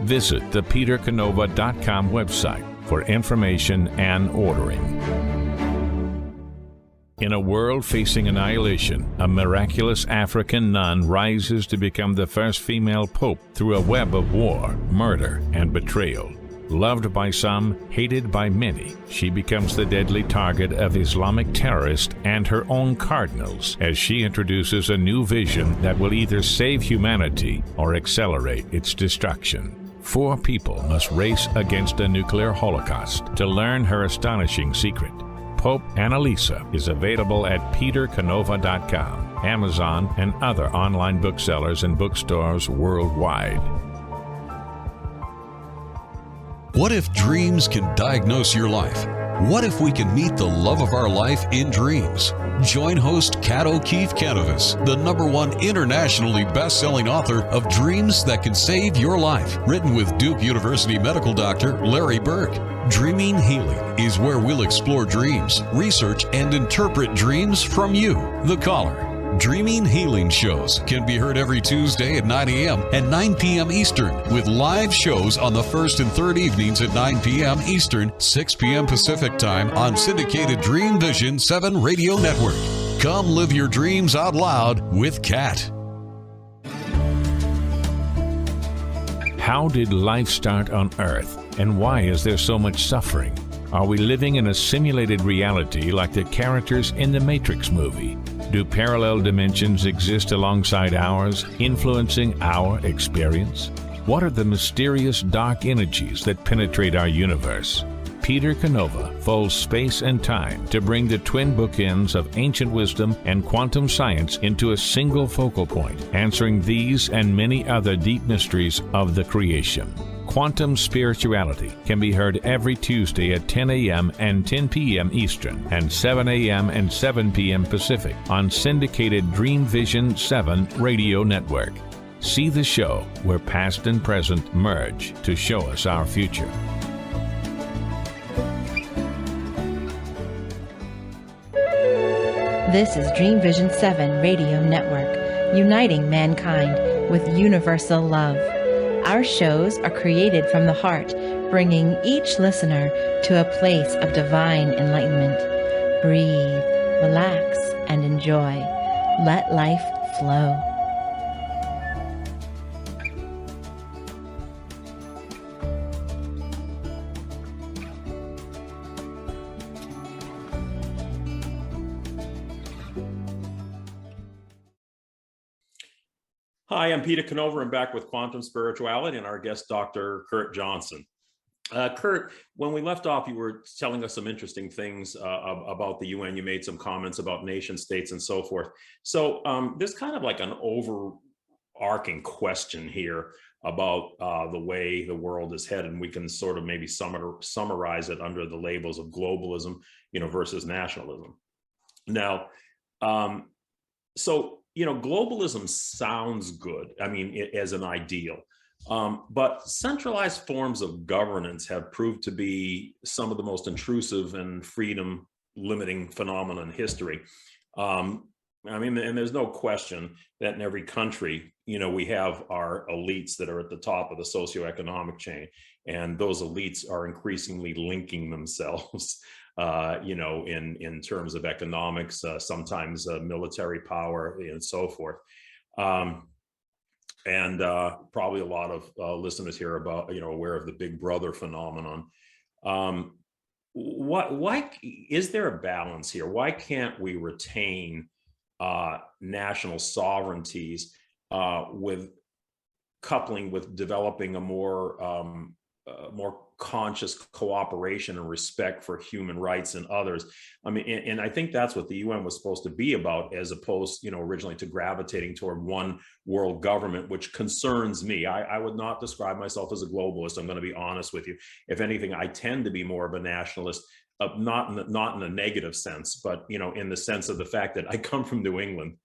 S4: Visit the petercanova.com website for information and ordering. In a world facing annihilation, a miraculous African nun rises to become the first female pope through a web of war, murder, and betrayal. Loved by some, hated by many, she becomes the deadly target of Islamic terrorists and her own cardinals as she introduces a new vision that will either save humanity or accelerate its destruction. 4 people must race against a nuclear holocaust to learn her astonishing secret. Pope Annalisa is available at petercanova.com, Amazon, and other online booksellers and bookstores worldwide.
S7: What if dreams can diagnose your life? What if we can meet the love of our life in dreams? Join host Kat O'Keefe Canavas, the #1 internationally best-selling author of Dreams That Can Save Your Life, written with Duke University medical doctor Larry Burke. Dreaming Healing is where we'll explore dreams, research, and interpret dreams from you, the caller. Dreaming Healing shows can be heard every Tuesday at 9 a.m. and 9 p.m. Eastern, with live shows on the first and third evenings at 9 p.m. Eastern, 6 p.m. Pacific Time on syndicated Dreamvisions 7 Radio Network. Come live your dreams out loud with Kat.
S4: How did life start on Earth, and why is there so much suffering? Are we living in a simulated reality like the characters in the Matrix movie? Do parallel dimensions exist alongside ours, influencing our experience? What are the mysterious dark energies that penetrate our universe? Peter Canova folds space and time to bring the twin bookends of ancient wisdom and quantum science into a single focal point, answering these and many other deep mysteries of the creation. Quantum Spirituality can be heard every Tuesday at 10 a.m. and 10 p.m. Eastern and 7 a.m. and 7 p.m. Pacific on syndicated Dreamvision 7 Radio Network. See the show where past and present merge to show us our future.
S6: This is Dreamvision 7 Radio Network, uniting mankind with universal love. Our shows are created from the heart, bringing each listener to a place of divine enlightenment. Breathe, relax, and enjoy. Let life flow.
S2: Hi, I'm Peter Canova. I'm back with Quantum Spirituality and our guest, Dr. Kurt Johnson. Kurt, when we left off, you were telling us some interesting things about the UN. You made some comments about nation states and so forth. So there's kind of like an overarching question here about the way the world is headed, and we can sort of maybe summarize it under the labels of globalism, versus nationalism. Now, globalism sounds good. I mean, as an ideal. But centralized forms of governance have proved to be some of the most intrusive and freedom limiting phenomena in history. And there's no question that in every country, we have our elites that are at the top of the socioeconomic chain, and those elites are increasingly linking themselves, in terms of economics, sometimes military power, and so forth. And probably a lot of listeners here aware of the Big Brother phenomenon. Why is there a balance here? Why can't we retain national sovereignties with coupling with developing a more conscious cooperation and respect for human rights and others? And I think that's what the UN was supposed to be about, as opposed, originally to gravitating toward one world government, which concerns me. I would not describe myself as a globalist. I'm going to be honest with you. If anything, I tend to be more of a nationalist, not in a negative sense, but, in the sense of the fact that I come from New England.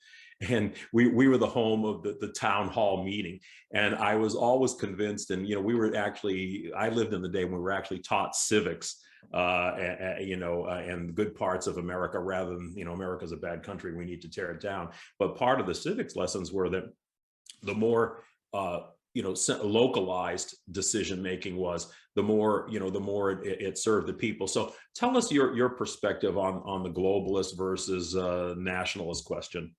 S2: And we were the home of the town hall meeting. And I was always convinced, and, I lived in the day when we were actually taught civics, and good parts of America, rather than, America's a bad country, we need to tear it down. But part of the civics lessons were that the more, localized decision-making was, the more it served the people. So tell us your perspective on the globalist versus nationalist question.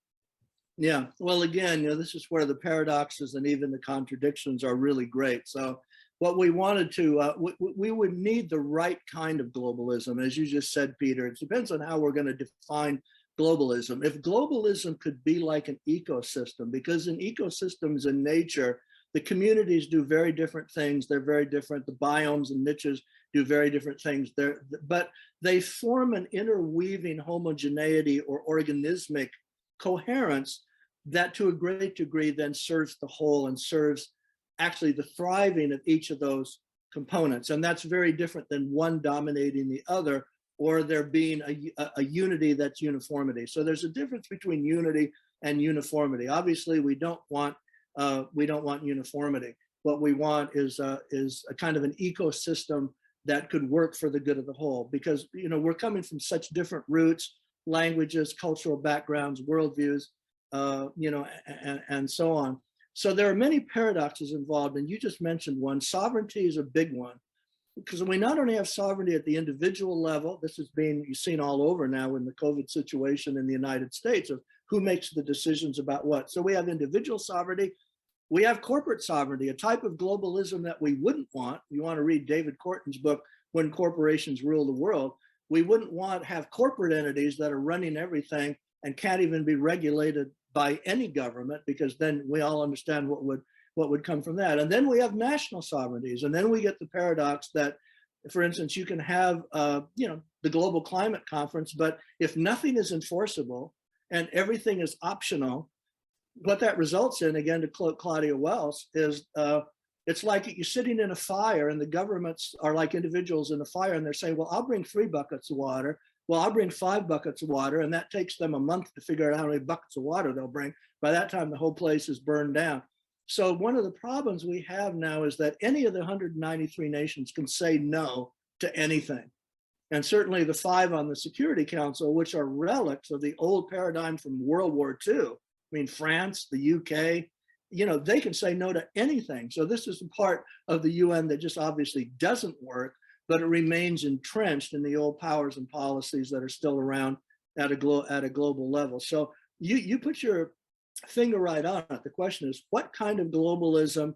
S3: Yeah, well, again, this is where the paradoxes and even the contradictions are really great. So what we wanted to, we would need the right kind of globalism. As you just said, Peter, it depends on how we're going to define globalism. If globalism could be like an ecosystem, because in ecosystems in nature, the communities do very different things. They're very different. The biomes and niches do very different things. But they form an interweaving homogeneity or organismic coherence that to a great degree then serves the whole and serves actually the thriving of each of those components. And that's very different than one dominating the other, or there being a unity that's uniformity. So there's a difference between unity and uniformity. Obviously, we don't want uniformity. What we want is a kind of an ecosystem that could work for the good of the whole, because we're coming from such different roots, languages, cultural backgrounds, worldviews, and so on. So there are many paradoxes involved, and you just mentioned one. Sovereignty is a big one, because we not only have sovereignty at the individual level, this is being seen all over now in the COVID situation in the United States, of who makes the decisions about what. So we have individual sovereignty, we have corporate sovereignty, a type of globalism that we wouldn't want. You want to read David Corton's book, When Corporations Rule the World. We wouldn't want to have corporate entities that are running everything and can't even be regulated by any government, because then we all understand what would come from that. And then we have national sovereignties, and then we get the paradox that, for instance, you can have the Global Climate Conference, but if nothing is enforceable and everything is optional, what that results in, again, to quote Claudia Wells, is it's like you're sitting in a fire and the governments are like individuals in a fire, and they're saying, well, I'll bring 3 buckets of water. Well, I'll bring 5 buckets of water, and that takes them a month to figure out how many buckets of water they'll bring. By that time, the whole place is burned down. So one of the problems we have now is that any of the 193 nations can say no to anything. And certainly the 5 on the Security Council, which are relics of the old paradigm from World War II. I mean, France, the UK, you know, they can say no to anything. So this is the part of the UN that just obviously doesn't work, but it remains entrenched in the old powers and policies that are still around at a global level. So you put your finger right on it. The question is, what kind of globalism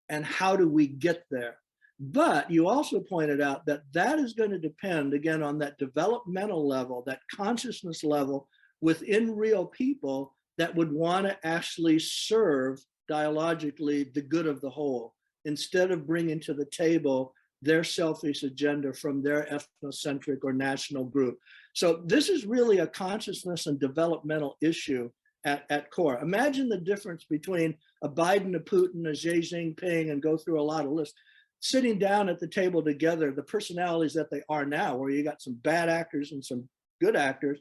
S3: and how do we get there? But you also pointed out that that is going to depend, again, on that developmental level, that consciousness level within real people that would want to actually serve dialogically the good of the whole, instead of bringing to the table their selfish agenda from their ethnocentric or national group. So this is really a consciousness and developmental issue at core. Imagine the difference between a Biden, a Putin, a Xi Jinping, and go through a lot of lists, sitting down at the table together, the personalities that they are now, where you got some bad actors and some good actors,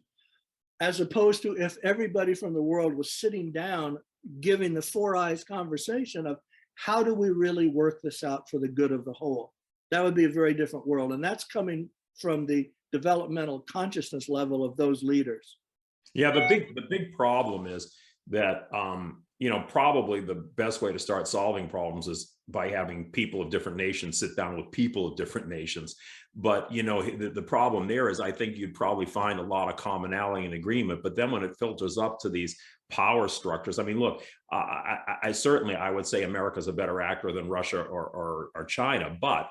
S3: as opposed to if everybody from the world was sitting down, giving the four eyes conversation of how do we really work this out for the good of the whole? That would be a very different world. And that's coming from the developmental consciousness level of those leaders.
S2: Yeah, the big problem is that, you know, probably the best way to start solving problems is by having people of different nations sit down with people of different nations. But, you know, the problem there is I think you'd probably find a lot of commonality and agreement. But then when it filters up to these power structures, I mean, look, I certainly, I would say America's a better actor than Russia or China. But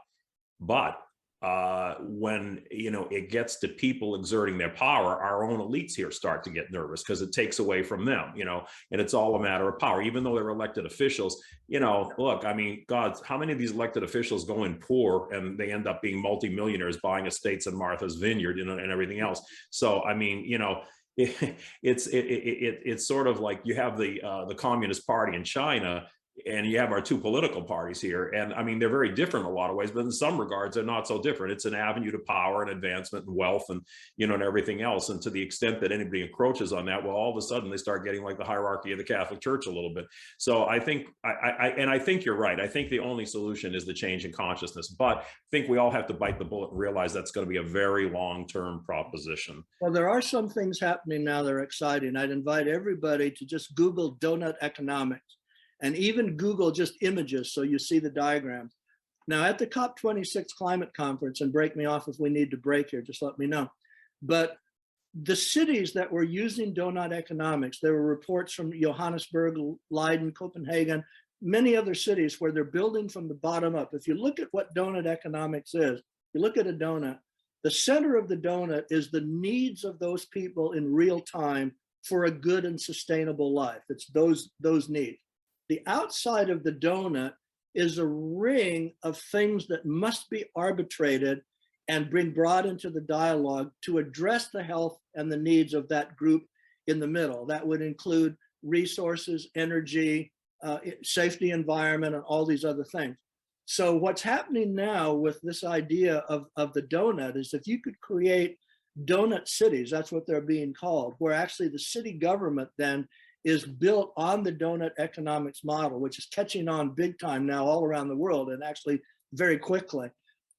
S2: when, you know, it gets to people exerting their power, our own elites here start to get nervous because it takes away from them, you know, and it's all a matter of power, even though they're elected officials. You know, look, I mean, God, how many of these elected officials go in poor and they end up being multimillionaires buying estates in Martha's Vineyard, you know, and everything else. So, I mean, you know, it's sort of like you have the Communist Party in China, and you have our two political parties here. And I mean, they're very different in a lot of ways, but in some regards, they're not so different. It's an avenue to power and advancement and wealth and, you know, and everything else. And to the extent that anybody encroaches on that, well, all of a sudden they start getting like the hierarchy of the Catholic Church a little bit. So I think, I think you're right. I think the only solution is the change in consciousness, but I think we all have to bite the bullet and realize that's going to be a very long-term proposition.
S3: Well, there are some things happening now that are exciting. I'd invite everybody to just Google donut economics. And even Google just images so you see the diagrams. Now at the COP26 climate conference, and break me off if we need to break here, just let me know. But the cities that were using donut economics, there were reports from Johannesburg, Leiden, Copenhagen, many other cities where they're building from the bottom up. If you look at what donut economics is, you look at a donut, the center of the donut is the needs of those people in real time for a good and sustainable life. It's those needs. The outside of the donut is a ring of things that must be arbitrated and brought into the dialogue to address the health and the needs of that group in the middle. That would include resources, energy, safety, environment, and all these other things. So what's happening now with this idea of the donut is if you could create donut cities, that's what they're being called, where actually the city government then is built on the donut economics model, which is catching on big time now all around the world and actually very quickly.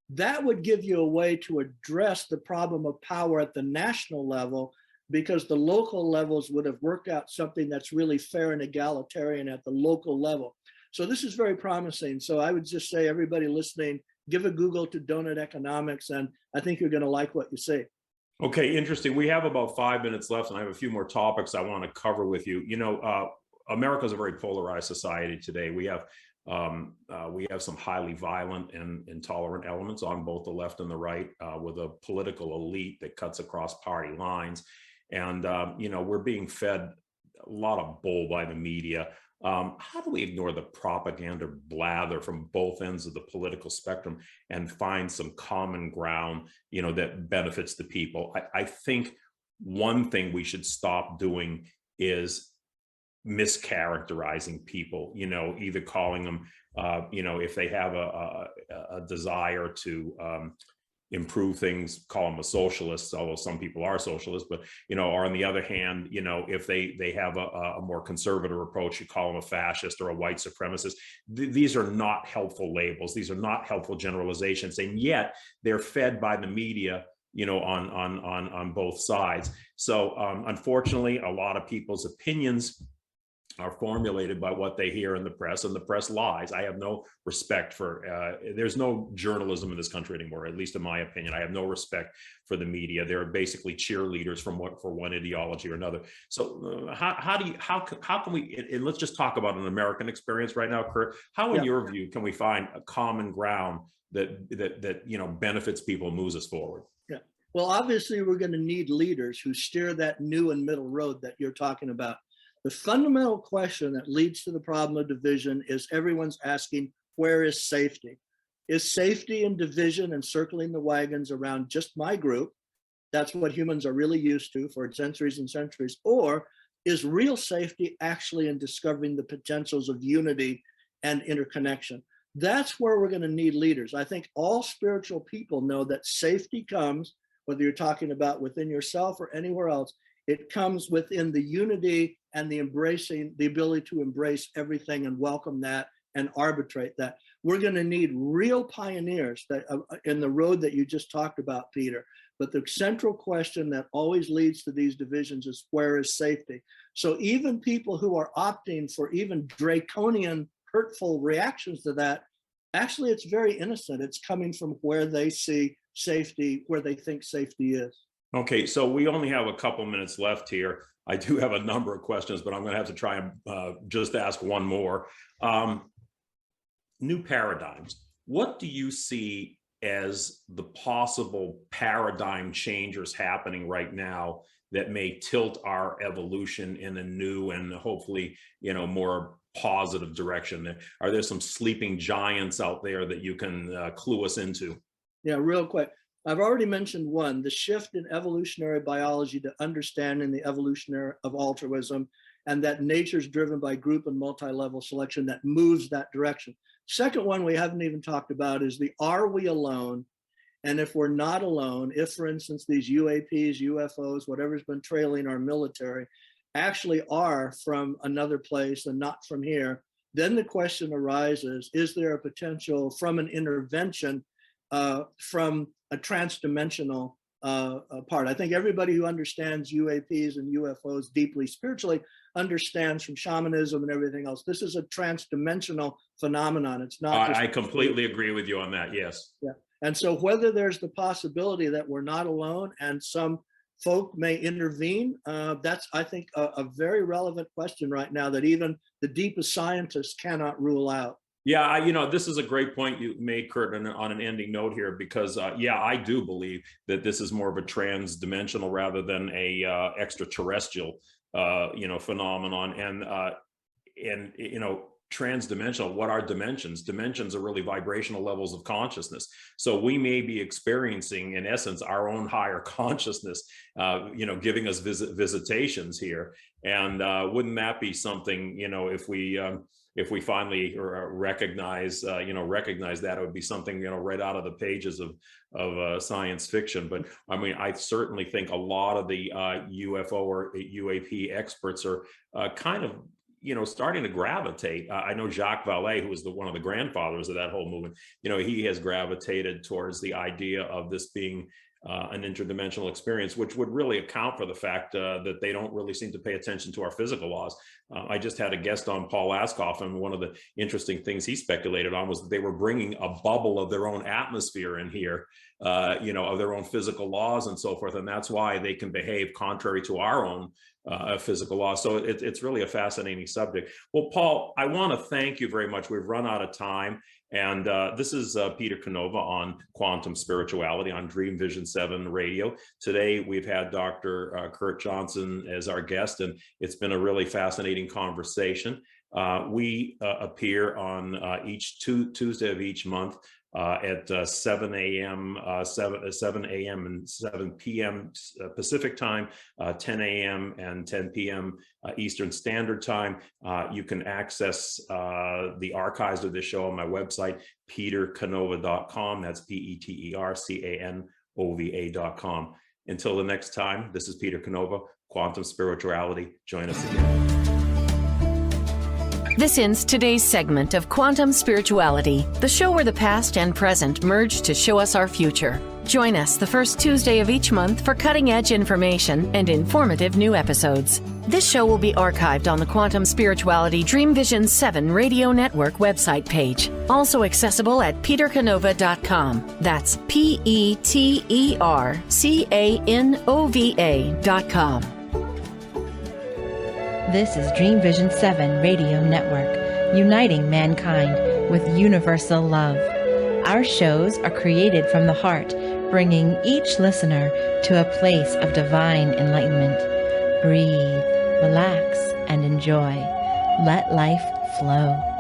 S3: That would give you a way to address the problem of power at the national level, because the local levels would have worked out something that's really fair and egalitarian at the local level. So this is very promising. So I would just say, everybody listening, give a Google to donut economics, and I think you're going to like what you see.
S2: Okay, interesting. We have about 5 minutes left, and I have a few more topics I want to cover with you. You know, America is a very polarized society today. We have some highly violent and intolerant elements on both the left and the right, with a political elite that cuts across party lines. And, you know, we're being fed a lot of bull by the media. How do we ignore the propaganda blather from both ends of the political spectrum and find some common ground, you know, that benefits the people? I think one thing we should stop doing is mischaracterizing people, you know, either calling them, you know, if they have a desire to improve things, call them a socialist, although some people are socialists, but, you know, or on the other hand, you know, if they have a more conservative approach, you call them a fascist or a white supremacist. These are not helpful labels. These are not helpful generalizations. And yet they're fed by the media on both sides. So unfortunately, a lot of people's opinions are formulated by what they hear in the press, and the press lies. I have no respect for, there's no journalism in this country anymore, at least in my opinion. I have no respect for the media. They're basically cheerleaders for one ideology or another. So how can we, and let's just talk about an American experience right now, Kurt, how in your view can we find a common ground that benefits people and moves us forward?
S3: Yeah. Well, obviously we're going to need leaders who steer that new and middle road that you're talking about. The fundamental question that leads to the problem of division is everyone's asking, where is safety? Is safety in division and circling the wagons around just my group? That's what humans are really used to for centuries and centuries. Or is real safety actually in discovering the potentials of unity and interconnection? That's where we're going to need leaders. I think all spiritual people know that safety comes, whether you're talking about within yourself or anywhere else, it comes within the unity and the ability to embrace everything and welcome that and arbitrate that. We're going to need real pioneers that in the road that you just talked about, Peter. But the central question that always leads to these divisions is, where is safety? So even people who are opting for even draconian, hurtful reactions to that, actually it's very innocent. It's coming from where they see safety, where they think safety is.
S2: Okay, so we only have a couple minutes left here. I do have a number of questions, but I'm going to have to try and just ask one more. New paradigms. What do you see as the possible paradigm changers happening right now that may tilt our evolution in a new and hopefully, more positive direction? Are there some sleeping giants out there that you can clue us into?
S3: Yeah, real quick. I've already mentioned one, the shift in evolutionary biology to understanding the evolutionary of altruism, and that nature's driven by group and multi-level selection that moves that direction. Second one we haven't even talked about is the, are we alone? And if we're not alone, if, for instance, these UAPs, UFOs, whatever's been trailing our military actually are from another place and not from here, then the question arises, is there a potential from an intervention from a transdimensional part? I think everybody who understands UAPs and UFOs deeply spiritually understands from shamanism and everything else. This is a transdimensional phenomenon. It's not.
S2: I completely agree with you on that. Yes.
S3: Yeah. And so whether there's the possibility that we're not alone and some folk may intervene, that's, I think, a very relevant question right now that even the deepest scientists cannot rule out.
S2: Yeah, this is a great point you made, Kurt, on an ending note here, because I do believe that this is more of a trans-dimensional rather than a extraterrestrial, phenomenon. And trans-dimensional, what are dimensions? Dimensions are really vibrational levels of consciousness. So we may be experiencing, in essence, our own higher consciousness, giving us visitations here. And wouldn't that be something, if we finally recognize that, it would be something, right out of the pages of science fiction. But I mean, I certainly think a lot of the UFO or UAP experts are kind of, starting to gravitate. I know Jacques Vallée, who was one of the grandfathers of that whole movement, he has gravitated towards the idea of this being an interdimensional experience, which would really account for the fact that they don't really seem to pay attention to our physical laws. I just had a guest on, Paul Askoff, and one of the interesting things he speculated on was that they were bringing a bubble of their own atmosphere in here, of their own physical laws and so forth. And that's why they can behave contrary to our own physical laws. So it's really a fascinating subject. Well, Paul, I want to thank you very much. We've run out of time. And this is Peter Canova on Quantum Spirituality on Dreamvisions 7 Radio. Today, we've had Dr. Kurt Johnson as our guest, and it's been a really fascinating conversation. We appear on each Tuesday of each month at 7 a.m. and 7 p.m. Pacific time, 10 a.m. and 10 p.m. Eastern Standard Time. You can access the archives of this show on my website, petercanova.com. That's petercanova.com. Until the next time, this is Peter Canova, Quantum Spirituality. Join us again.
S1: This ends today's segment of Quantum Spirituality, the show where the past and present merge to show us our future. Join us the first Tuesday of each month for cutting-edge information and informative new episodes. This show will be archived on the Quantum Spirituality Dreamvisions 7 Radio Network website page, also accessible at petercanova.com. That's petercanova.com.
S6: This is Dreamvisions 7 Radio Network, uniting mankind with universal love. Our shows are created from the heart, bringing each listener to a place of divine enlightenment. Breathe, relax, and enjoy. Let life flow.